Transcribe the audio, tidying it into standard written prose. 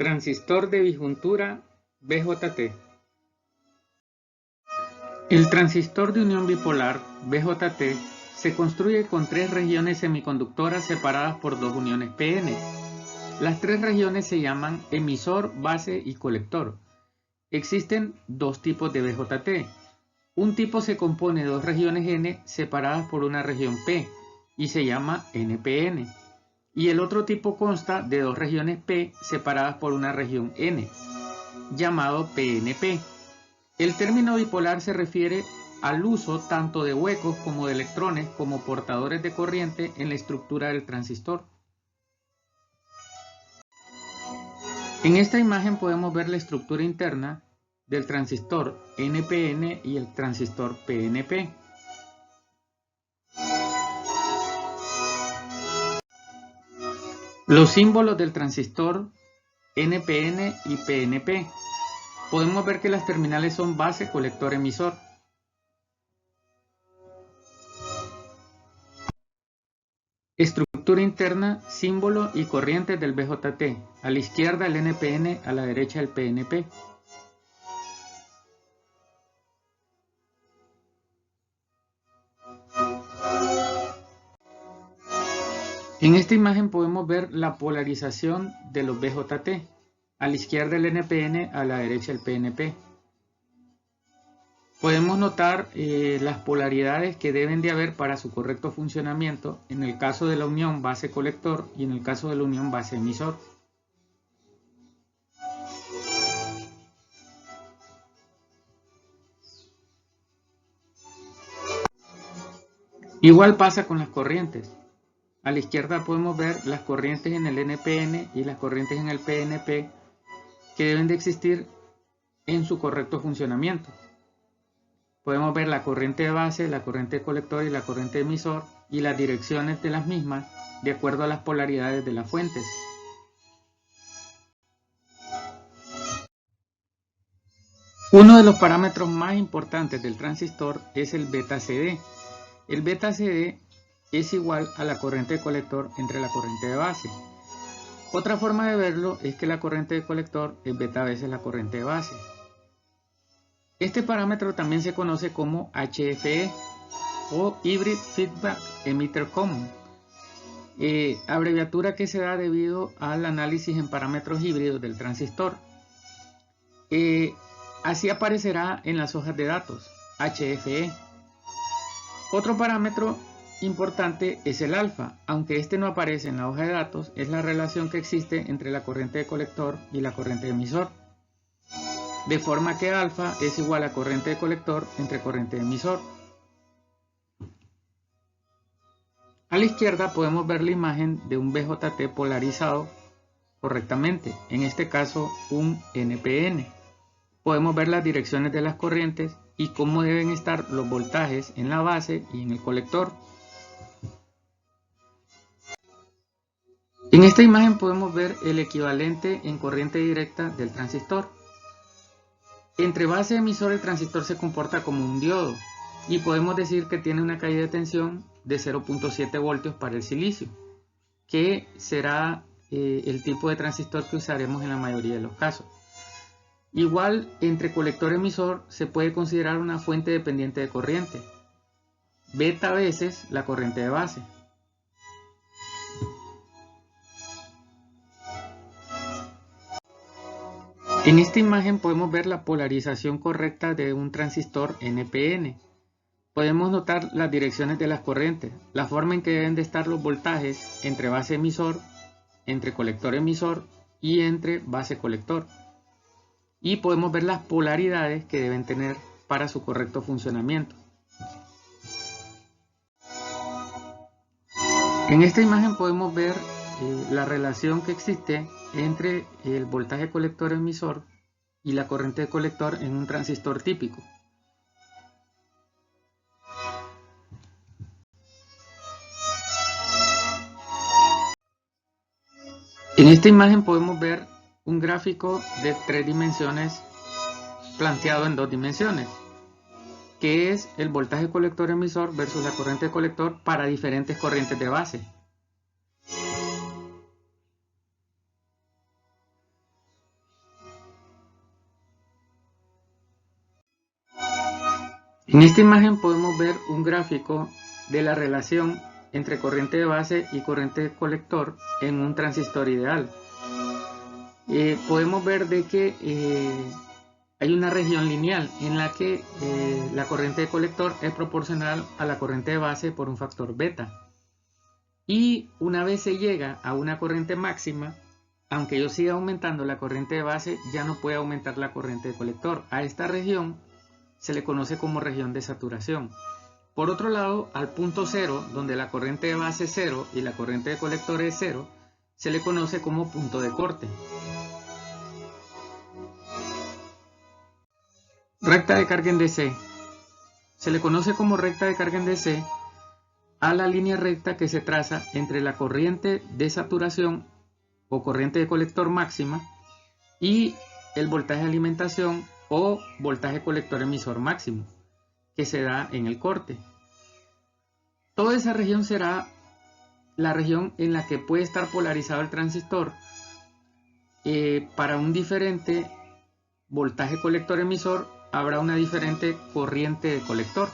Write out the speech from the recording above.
Transistor de bijuntura BJT. El transistor de unión bipolar BJT se construye con tres regiones semiconductoras separadas por dos uniones PN. Las tres regiones se llaman emisor, base y colector. Existen dos tipos de BJT. Un tipo se compone de dos regiones N separadas por una región P y se llama NPN. Y el otro tipo consta de dos regiones P separadas por una región N, llamado PNP. El término bipolar se refiere al uso tanto de huecos como de electrones como portadores de corriente en la estructura del transistor. En esta imagen podemos ver la estructura interna del transistor NPN y el transistor PNP. Los símbolos del transistor NPN y PNP. Podemos ver que las terminales son base, colector, emisor. Estructura interna, símbolo y corriente del BJT. A la izquierda el NPN, a la derecha el PNP. En esta imagen podemos ver la polarización de los BJT. A la izquierda el NPN, a la derecha el PNP. Podemos notar las polaridades que deben de haber para su correcto funcionamiento en el caso de la unión base-colector y en el caso de la unión base-emisor. Igual pasa con las corrientes. A la izquierda podemos ver las corrientes en el NPN y las corrientes en el PNP que deben de existir en su correcto funcionamiento. Podemos ver la corriente de base, la corriente de colector y la corriente de emisor y las direcciones de las mismas de acuerdo a las polaridades de las fuentes. Uno de los parámetros más importantes del transistor es el beta CD. El beta CD es igual a la corriente de colector entre la corriente de base. Otra forma de verlo es que la corriente de colector es beta veces la corriente de base. Este parámetro también se conoce como HFE o Hybrid Feedback Emitter Common, abreviatura que se da debido al análisis en parámetros híbridos del transistor. Así aparecerá en las hojas de datos, HFE. Otro parámetro importante es el alfa, aunque este no aparece en la hoja de datos, es la relación que existe entre la corriente de colector y la corriente de emisor. De forma que alfa es igual a corriente de colector entre corriente de emisor. A la izquierda podemos ver la imagen de un BJT polarizado correctamente, en este caso un NPN. Podemos ver las direcciones de las corrientes y cómo deben estar los voltajes en la base y en el colector. En esta imagen podemos ver el equivalente en corriente directa del transistor. Entre base y emisor el transistor se comporta como un diodo y podemos decir que tiene una caída de tensión de 0.7 voltios para el silicio, que será el tipo de transistor que usaremos en la mayoría de los casos. Igual, entre colector y emisor se puede considerar una fuente dependiente de corriente, beta veces la corriente de base. En esta imagen podemos ver la polarización correcta de un transistor NPN. Podemos notar las direcciones de las corrientes, la forma en que deben de estar los voltajes entre base emisor, entre colector emisor y entre base colector. Y podemos ver las polaridades que deben tener para su correcto funcionamiento. En esta imagen podemos ver la relación que existe entre el voltaje colector emisor y la corriente de colector en un transistor típico. En esta imagen podemos ver un gráfico de 3 dimensiones planteado en 2 dimensiones, que es el voltaje colector emisor versus la corriente de colector para diferentes corrientes de base. En esta imagen podemos ver un gráfico de la relación entre corriente de base y corriente de colector en un transistor ideal. Podemos ver de que hay una región lineal en la que la corriente de colector es proporcional a la corriente de base por un factor beta. Y una vez se llega a una corriente máxima, aunque yo siga aumentando la corriente de base, ya no puede aumentar la corriente de colector. A esta región se le conoce como región de saturación. Por otro lado, al punto cero, donde la corriente de base es cero y la corriente de colector es cero, se le conoce como punto de corte. Recta de carga en DC. Se le conoce como recta de carga en DC a la línea recta que se traza entre la corriente de saturación o corriente de colector máxima y el voltaje de alimentación o voltaje colector emisor máximo que se da en el corte. Toda esa región será la región en la que puede estar polarizado el transistor para un diferente voltaje colector emisor habrá una diferente corriente de colector.